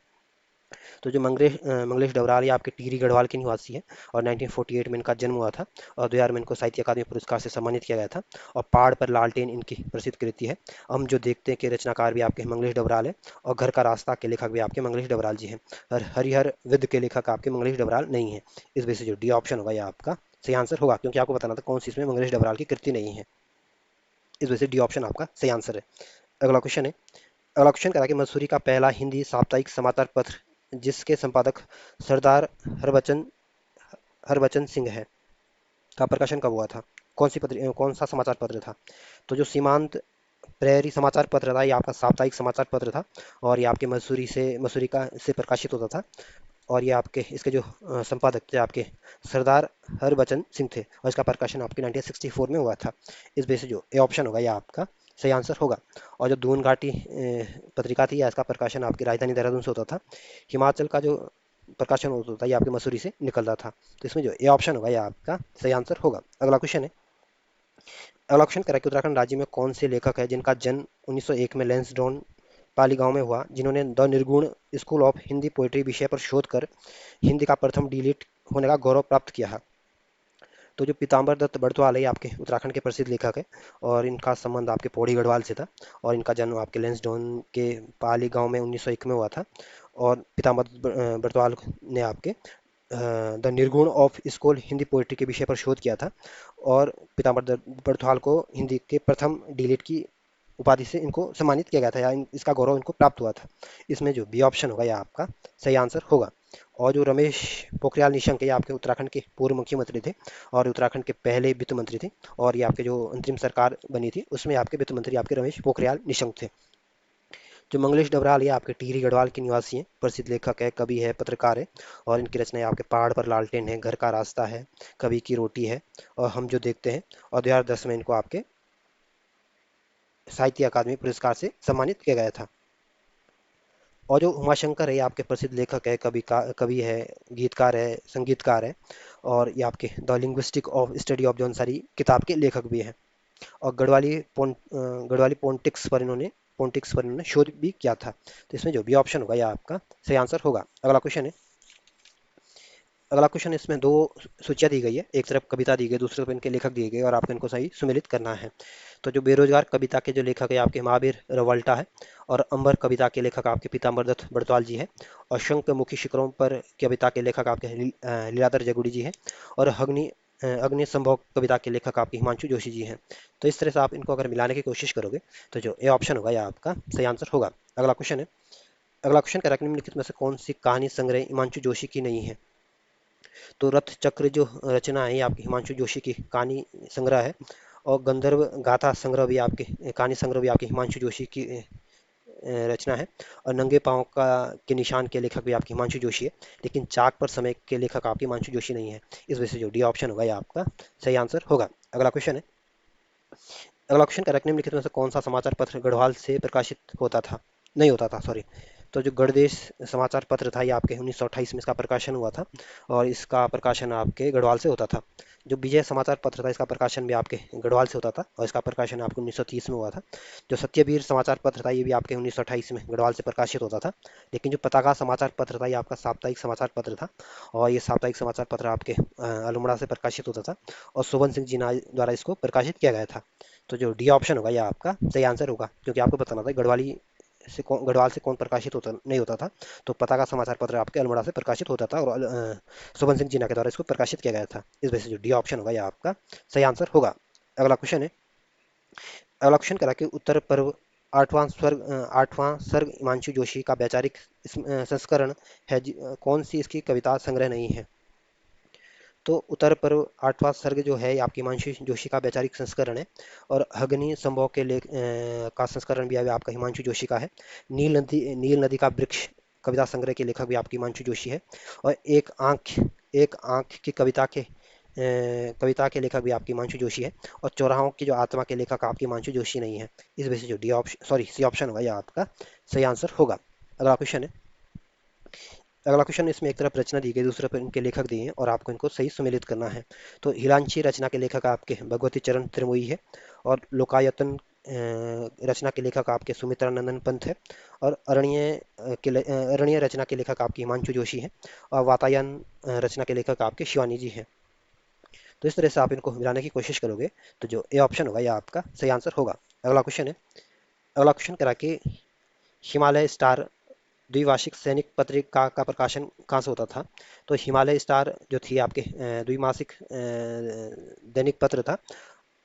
तो जो मंगलेश डबराल ये आपके टिहरी गढ़वाल के निवासी है और 1948 में इनका जन्म हुआ था और 2000 में इनको साहित्य अकादमी पुरस्कार से सम्मानित किया गया था। और पहाड़ पर लालटेन इनकी प्रसिद्ध कृति है। हम जो देखते हैं कि रचनाकार भी आपके मंगलेश डबराल है और घर का रास्ता के लेखक भी आपके मंगलेश डबराल जी हैं। और हरिहर विद के लेखक आपके मंगलेश डबराल नहीं है। इस वजह से जो डी ऑप्शन होगा ये आपका सही आंसर होगा, क्योंकि आपको बताना था कौन सी इसमें मंगलेश डबराल की कृति नहीं है। इस वजह से डी ऑप्शन आपका सही आंसर है। अगला क्वेश्चन है। अगला क्वेश्चन करा कि मसूरी का पहला हिंदी साप्ताहिक समाचार पत्र जिसके संपादक सरदार हरबचन हरबचन सिंह है, का प्रकाशन कब हुआ था? कौन सा समाचार पत्र था? तो जो सीमांत प्रहरी समाचार पत्र था ये आपका साप्ताहिक समाचार पत्र था और ये आपके मसूरी का से प्रकाशित होता था। और ये आपके इसके जो संपादक थे आपके सरदार हरबचन सिंह थे और इसका प्रकाशन आपके 1964 में हुआ था। इस वजह से जो ए ऑप्शन होगा ये आपका सही आंसर होगा। और जो दून घाटी पत्रिका थी या इसका प्रकाशन आपकी राजधानी देहरादून से होता था। हिमाचल का जो प्रकाशन होता था ये आपके मसूरी से निकलता था। तो इसमें जो ए ऑप्शन होगा ये आपका सही आंसर होगा। अगला क्वेश्चन है। अगला क्वेश्चन करें कि उत्तराखंड राज्य में कौन से लेखक है जिनका जन्म 1901 में लैंसडॉन पाली गांव में हुआ, जिन्होंने द निर्गुण स्कूल ऑफ हिंदी पोइट्री विषय पर शोध कर हिंदी का प्रथम डिलीट होने का गौरव प्राप्त किया है? तो जो पीताम्बर दत्त बड़तवाल है ये आपके उत्तराखंड के प्रसिद्ध लेखक है और इनका संबंध आपके पौड़ी गढ़वाल से था। और इनका जन्म आपके लैंसडॉन के पाली गांव में 1901 में हुआ था। और पीताम्बर बड़तवाल ने आपके द निर्गुण ऑफ स्कूल हिंदी पोइट्री के विषय पर शोध किया था। और पीताम्बर बड़तवाल को हिंदी के प्रथम डिलीट की उपाधि से इनको सम्मानित किया गया था या इसका गौरव इनको प्राप्त हुआ था। इसमें जो बी ऑप्शन होगा यह आपका सही आंसर होगा। और जो रमेश पोखरियाल निशंक है ये आपके उत्तराखंड के पूर्व मुख्यमंत्री थे और उत्तराखंड के पहले वित्त मंत्री थे। और ये आपके जो अंतरिम सरकार बनी थी उसमें आपके वित्त मंत्री आपके रमेश पोखरियाल निशंक थे। जो मंगलेश डबराल ये आपके टिहरी गढ़वाल के निवासी हैं, प्रसिद्ध लेखक है, कवि है, पत्रकार है। और इनकी रचनाएं आपके पहाड़ पर लालटेन है, घर का रास्ता है, कवि की रोटी है और हम जो देखते हैं। और 2010 में इनको आपके साहित्य अकादमी पुरस्कार से सम्मानित किया गया था। और जो उमाशंकर है ये आपके प्रसिद्ध लेखक है, कवि है, गीतकार है, संगीतकार है। और ये आपके the linguistic of study of Jaunsari किताब के लेखक भी हैं। और गढ़वाली पोन्टिक्स पर इन्होंने शोध भी किया था। तो इसमें जो भी ऑप्शन होगा यह आपका सही आंसर होगा। अगला क्वेश्चन है। अगला क्वेश्चन, इसमें दो सूचियाँ दी गई है, एक तरफ कविता दी गई, दूसरी तरफ इनके लेखक दिए गए और आपको इनको सही सुमेलित करना है। तो जो बेरोजगार कविता के जो लेखक है आपके महावीर रवल्टा है। और अंबर कविता के लेखक आपके पीताम्बर दत्त बड़तवाल जी है। और शंखमुखी शिखरों पर कविता के लेखक आपके लीलाधर जगुड़ी जी है। और अग्निसंभोग कविता के लेखक आपके हिमांशु जोशी जी हैं। तो इस तरह से आप इनको अगर मिलाने की कोशिश करोगे तो जो ए ऑप्शन होगा यह आपका सही आंसर होगा। अगला क्वेश्चन है। अगला क्वेश्चन कह रहा है कि निम्नलिखित में से कौन सी कहानी संग्रह हिमांशु जोशी की नहीं है। तो रथ चक्र जो रचना है ये आपकी हिमांशु जोशी की कहानी संग्रह है। और गंधर्व गाथा संग्रह भी आपके कहानी संग्रह भी आपके हिमांशु जोशी की रचना है। और नंगे पाँव का के निशान के लेखक भी आपके हिमांशु जोशी है। लेकिन चाक पर समय के लेखक आपके हिमांशु जोशी नहीं है। इस वजह से जो डी ऑप्शन होगा ये आपका सही आंसर होगा। अगला क्वेश्चन है। अगला क्वेश्चन करेक्ट निम्नलिखित में से कौन सा समाचार पत्र गढ़वाल से प्रकाशित होता था, नहीं होता था, सॉरी। तो जो गढ़देश समाचार पत्र था ये आपके 1928 में इसका प्रकाशन हुआ था। और इसका प्रकाशन आपके गढ़वाल से होता था। जो विजय समाचार पत्र था इसका प्रकाशन भी आपके गढ़वाल से होता था और इसका प्रकाशन आपके 1930 में हुआ था। जो सत्यवीर समाचार पत्र था ये भी आपके 1928 में गढ़वाल से प्रकाशित होता था। लेकिन जो पताका समाचार पत्र था ये आपका साप्ताहिक समाचार पत्र था। और ये साप्ताहिक समाचार पत्र आपके अल्मोड़ा से प्रकाशित होता था। और शोभन सिंह जीना द्वारा इसको प्रकाशित किया गया था। तो जो डी ऑप्शन होगा यह आपका सही आंसर होगा, क्योंकि आपको बताना था गढ़वाल से कौन प्रकाशित होता नहीं होता था। तो पताका समाचार पत्र आपके अल्मोड़ा से प्रकाशित होता था और शोभन सिंह जीना के द्वारा इसको प्रकाशित किया गया था। इस वजह से जो डी ऑप्शन होगा यह आपका सही आंसर होगा। अगला क्वेश्चन है। अगला क्वेश्चन करा कि उत्तर पर्व आठवां सर्ग हिमांशु जोशी का वैचारिक संस्करण है कौन सी इसकी कविता संग्रह नहीं है। तो उत्तर पर्व आठवां सर्ग जो है ये आपकी हिमांशु जोशी का वैचारिक संस्करण है। और अग्नि संभव के लेख का संस्करण भी आपका हिमांशु जोशी का है। नील नदी का वृक्ष कविता संग्रह के लेखक भी आपकी हिमांशु जोशी है। और एक आंख की कविता के लेखक भी आपकी हिमांशु जोशी है। और चौराहों की जो आत्मा के लेखक आपकी हिमांशु जोशी नहीं है। इस वजह से जो D option sorry C option होगा यह आपका सही आंसर होगा। अगला क्वेश्चन है। अगला क्वेश्चन इसमें एक तरफ रचना दी गई, दूसरे पर इनके लेखक दिए हैं और आपको इनको सही सुमेलित करना है। तो हिलांशी रचना के लेखक आपके भगवती चरण त्रिमोही है। और लोकायतन रचना के लेखक आपके सुमित्रानंदन पंत है। और अरण्य रचना के लेखक आपके हिमांशु जोशी है। और वातायन रचना के लेखक आपके शिवानी जी हैं। तो इस तरह से आप इनको मिलाने की कोशिश करोगे तो जो ए ऑप्शन होगा यह आपका सही आंसर होगा। अगला क्वेश्चन है। अगला क्वेश्चन करा कि हिमालय स्टार द्विवार्षिक सैनिक पत्रिका का प्रकाशन कहाँ से होता था। तो हिमालय स्टार जो थी आपके द्विमासिक दैनिक पत्र था।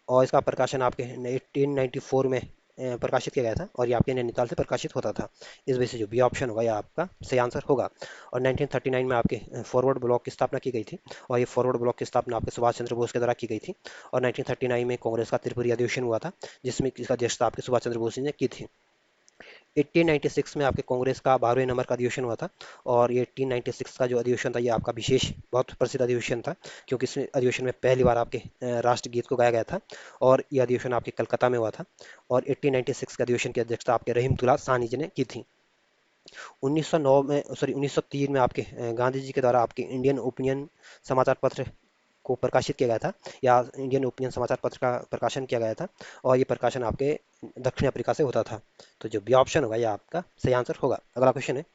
और इसका प्रकाशन आपके 1894 में प्रकाशित किया गया था और ये आपके नैनीताल से प्रकाशित होता था। इस वजह से जो बी ऑप्शन होगा यह आपका सही आंसर होगा। और 1939 में आपके फॉरवर्ड ब्लॉक की स्थापना की गई थी। और ये फॉरवर्ड ब्लॉक की स्थापना आपके सुभाष चंद्र बोस के द्वारा की गई थी। और 1939 में कांग्रेस का त्रिपुरी अधिवेशन हुआ था जिसमें इसका अध्यक्षता आपके सुभाष चंद्र बोस जी ने की थी। 1896 में आपके कांग्रेस का 12वें नंबर का अधिवेशन हुआ था। और ये 1896 का जो अधिवेशन था ये आपका विशेष बहुत प्रसिद्ध अधिवेशन था, क्योंकि इस अधिवेशन में पहली बार आपके राष्ट्रगीत को गाया गया था। और ये अधिवेशन आपके कलकत्ता में हुआ था। और 1896 के अधिवेशन की अध्यक्षता आपके रहीमतुल्ला साहनी जी ने की थी। 1903 में आपके गांधी जी के द्वारा आपके इंडियन ओपिनियन समाचार पत्र को प्रकाशित किया गया था, या इंडियन ओपिनियन समाचार पत्र का प्रकाशन किया गया था। और ये प्रकाशन आपके दक्षिण अफ्रीका से होता था। तो जो बी ऑप्शन होगा ये आपका सही आंसर होगा। अगला क्वेश्चन है।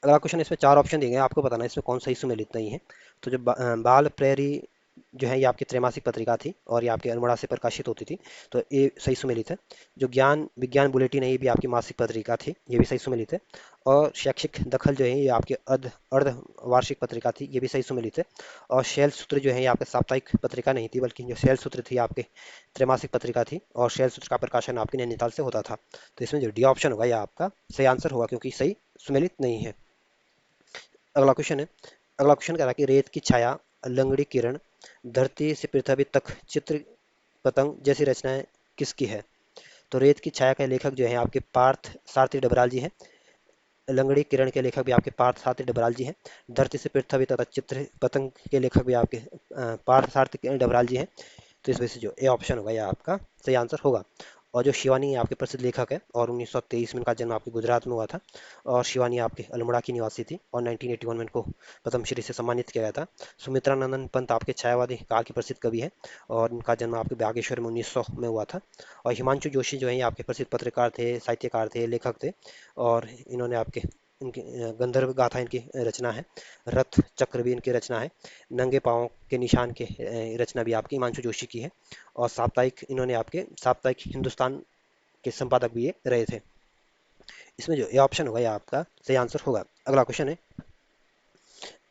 अगला क्वेश्चन इसमें चार ऑप्शन दिए गए हैं, आपको बताना है इसमें कौन सही सुमेलित नहीं है। तो जो बाल प्रेरी जो है ये आपकी त्रैमासिक पत्रिका थी और ये आपके अल्मोड़ा से प्रकाशित होती थी। तो ये सही सुमेलित है। जो ज्ञान विज्ञान बुलेटिन है ये भी आपकी मासिक पत्रिका थी, ये भी सही सुमेलित है। और शैक्षिक दखल जो है ये आपके अर्ध वार्षिक पत्रिका थी, ये भी सही सुमेलित है। और शैल सूत्र जो है ये आपके साप्ताहिक पत्रिका नहीं थी, बल्कि जो शैल सूत्र थी आपके त्रैमासिक पत्रिका थी। और शैल सूत्र का प्रकाशन आपके नैनीताल से होता था। तो इसमें जो डी ऑप्शन होगा ये आपका सही आंसर होगा, क्योंकि सही सुमेलित नहीं है। अगला क्वेश्चन है। अगला क्वेश्चन कह रहा है कि रेत की छाया, लंगड़ी किरण, धरती से पृथ्वी तक चित्र पतंग जैसी रचनाएं किसकी है। तो रेत की छाया के लेखक जो है आपके पार्थ सारथी डबराल जी हैं। लंगड़ी किरण के लेखक भी आपके पार्थ सारथी डबराल जी हैं। धरती से पृथ्वी तथा चित्र पतंग के लेखक भी आपके पार्थ सारथी डबराल जी हैं। तो इस वजह से जो ए ऑप्शन होगा यह आपका सही आंसर होगा। और जो शिवानी आपके प्रसिद्ध लेखक है और 1923 में इनका जन्म आपके गुजरात में हुआ था। और शिवानी आपके अल्मोड़ा की निवासी थी और 1981 में इनको पद्मश्री से सम्मानित किया गया था। सुमित्रानंदन पंत आपके छायावादी काल के प्रसिद्ध कवि हैं और इनका जन्म आपके बागेश्वर में 1900 में हुआ था। और हिमांशु जोशी जो है ये आपके प्रसिद्ध पत्रकार थे, साहित्यकार थे, लेखक थे। और इन्होंने आपके इनकी गंधर्व गाथा इनकी रचना है। रथ चक्र भी इनकी रचना है। नंगे पाँव के निशान के रचना भी आपकी हिमांशु जोशी की है। और इन्होंने आपके साप्ताहिक हिंदुस्तान के संपादक भी ये रहे थे। इसमें जो ये ऑप्शन होगा ये आपका सही आंसर होगा। अगला क्वेश्चन है।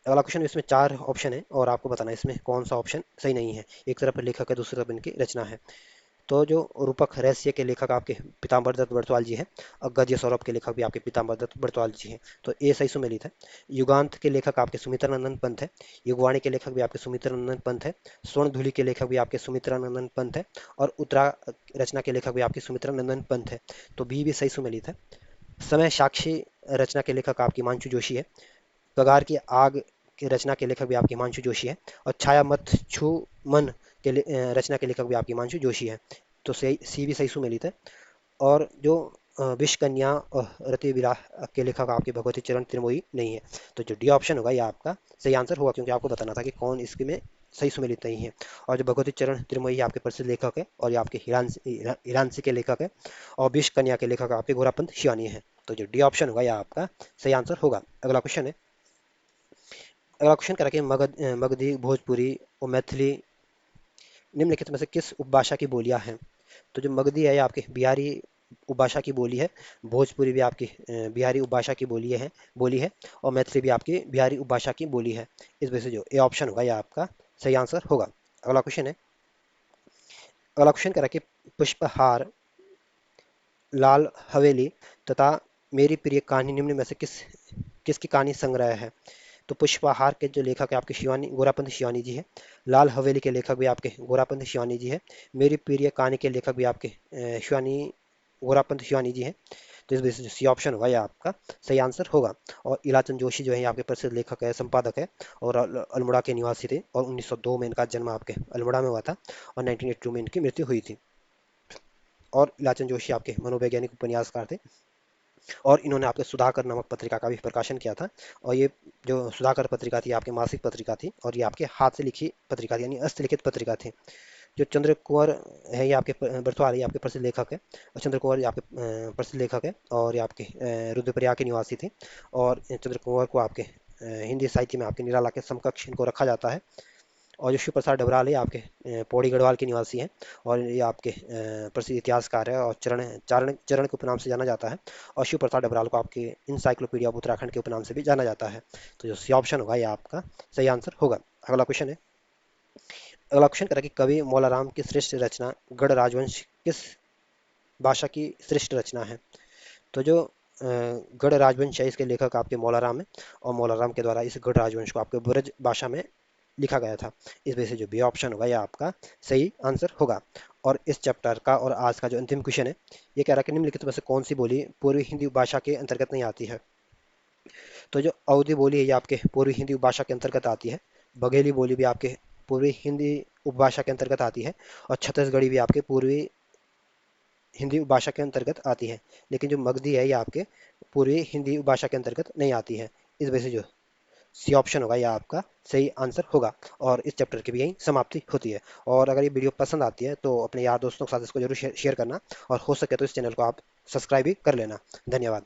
अगला क्वेश्चन, इसमें चार ऑप्शन है और आपको बताना है इसमें कौन सा ऑप्शन सही नहीं है। एक तरफ लेखक है, दूसरी तरफ इनकी रचना है। तो जो रूपक रहस्य के लेखक आपके पीताम्बर दत्त बड़तवाल जी हैं, और गद्य सौरभ के लेखक भी आपके पीताम्बर दत्त बड़तवाल जी हैं। तो ए सही सुमेलित है। युगांत के लेखक आपके सुमित्रानंदन पंत है। युगवाणी के लेखक भी आपके सुमित्रानंदन पंत है। स्वर्णधुली के लेखक भी आपके सुमित्रानंदन पंत है। और उत्तरा रचना के लेखक भी आपके सुमित्रानंदन पंत है। तो बी भी सही सुमेलित है। समय साक्षी रचना के लेखक आपकी हिमांशु जोशी है। पगार की आग की रचना के लेखक भी आपके हिमांशु जोशी है। और छाया मत छू मन के रचना के लेखक भी आपके हिमांशु जोशी है। तो सही सी भी सही सुमेलित है। और जो विष कन्या और रति विलास के लेखक आपके भगवती चरण त्रिमोही नहीं है। तो जो डी ऑप्शन होगा ये आपका सही आंसर होगा, क्योंकि आपको बताना था कि कौन इसके में सही सुमेलित नहीं है। और जो भगवती चरण त्रिमोही आपके प्रसिद्ध लेखक है, और ये आपके हिरांशी के लेखक है। और विष कन्या के लेखक आपके गोरापंत शिवानी है। तो जो डी ऑप्शन होगा ये आपका सही आंसर होगा। अगला क्वेश्चन है। अगला क्वेश्चन कह रहा है कि मगधी, भोजपुरी और मैथिली निम्नलिखित में से किस उपभाषा की बोलियां हैं। तो जो मगधी है ये आपके बिहारी उपभाषा की बोली है। भोजपुरी भी आपकी बिहारी उपभाषा की बोली है। और मैथिली भी आपकी बिहारी उपभाषा की बोली है। इस वजह से जो ए ऑप्शन होगा यह आपका सही आंसर होगा। अगला क्वेश्चन है। अगला क्वेश्चन कह रहा है कि पुष्पहार, लाल हवेली तथा मेरी प्रिय कहानी निम्न में से किसकी कहानी संग्रह है। तो पुष्पहार के जो लेखक है आपके शिवानी गोरापंत शिवानी जी है। लाल हवेली के लेखक भी आपके गोरापंत शिवानी जी है। मेरी प्रिय कहानी के लेखक भी आपके शिवानी गोरापंत शिवानी जी है। तो इस वजह से सी ऑप्शन होगा यह आपका सही आंसर होगा। और इलाचंद जोशी जो है आपके प्रसिद्ध लेखक है, संपादक है। और अल्मोड़ा के निवासी थे, और 1902 में इनका जन्म आपके अल्मोड़ा में हुआ था। और 1982 में इनकी मृत्यु हुई थी। और इलाचंद जोशी आपके मनोवैज्ञानिक उपन्यासकार थे। और इन्होंने आपके सुधाकर नामक पत्रिका का भी प्रकाशन किया था। और ये जो सुधाकर पत्रिका थी आपकी मासिक पत्रिका थी, और ये आपके हाथ से लिखी पत्रिका थी, यानी हस्तलिखित पत्रिका थी। जो चंद्र कुंवर है ये आपके बरथवाल, ये आपके प्रसिद्ध लेखक है। और चंद्र कुंवर ये आपके प्रसिद्ध लेखक है, और ये आपके रुद्रप्रयाग के निवासी थे। और चंद्र कुंवर को आपके हिंदी साहित्य में आपके निराला के समकक्ष इनको रखा जाता है। और जो शिव प्रसाद डबराल है आपके पौड़ी गढ़वाल के निवासी हैं। और ये आपके प्रसिद्ध इतिहासकार है, और चरण के उपनाम से जाना जाता है। और शिव प्रसाद डबराल को आपके इंसाइक्लोपीडिया ऑफ उत्तराखंड के उपनाम से भी जाना जाता है। तो जो सी ऑप्शन होगा ये आपका सही आंसर होगा। अगला क्वेश्चन है। अगला क्वेश्चन करा कि कवि मौलाराम की श्रेष्ठ रचना गढ़ राजवंश किस भाषा की श्रेष्ठ रचना है। तो जो गढ़ राजवंश है इसके लेखक आपके मौलाराम है। और मौलाराम के द्वारा इस गढ़ राजवंश को आपके ब्रज भाषा में लिखा गया था। इस वजह से जो बी ऑप्शन होगा यह आपका सही आंसर होगा। और इस चैप्टर का और आज का जो अंतिम क्वेश्चन है, ये कह रहा है कि निम्नलिखित में से कौन सी बोली पूर्वी हिंदी भाषा के अंतर्गत नहीं आती है। तो जो अवधी बोली है ये आपके पूर्वी हिंदी उपभाषा के अंतर्गत आती है। बघेली बोली भी आपके पूर्वी हिंदी उपभाषा के अंतर्गत आती है। और छत्तीसगढ़ी भी आपके पूर्वी हिंदी उपभाषा के अंतर्गत आती है। लेकिन जो मगधी है ये आपके पूर्वी हिंदी उपभाषा के अंतर्गत नहीं आती है। इस वजह से जो सी ऑप्शन होगा यह आपका सही आंसर होगा। और इस चैप्टर की भी यही समाप्ति होती है। और अगर ये वीडियो पसंद आती है तो अपने यार दोस्तों के साथ इसको जरूर शेयर करना। और हो सके तो इस चैनल को आप सब्सक्राइब भी कर लेना। धन्यवाद।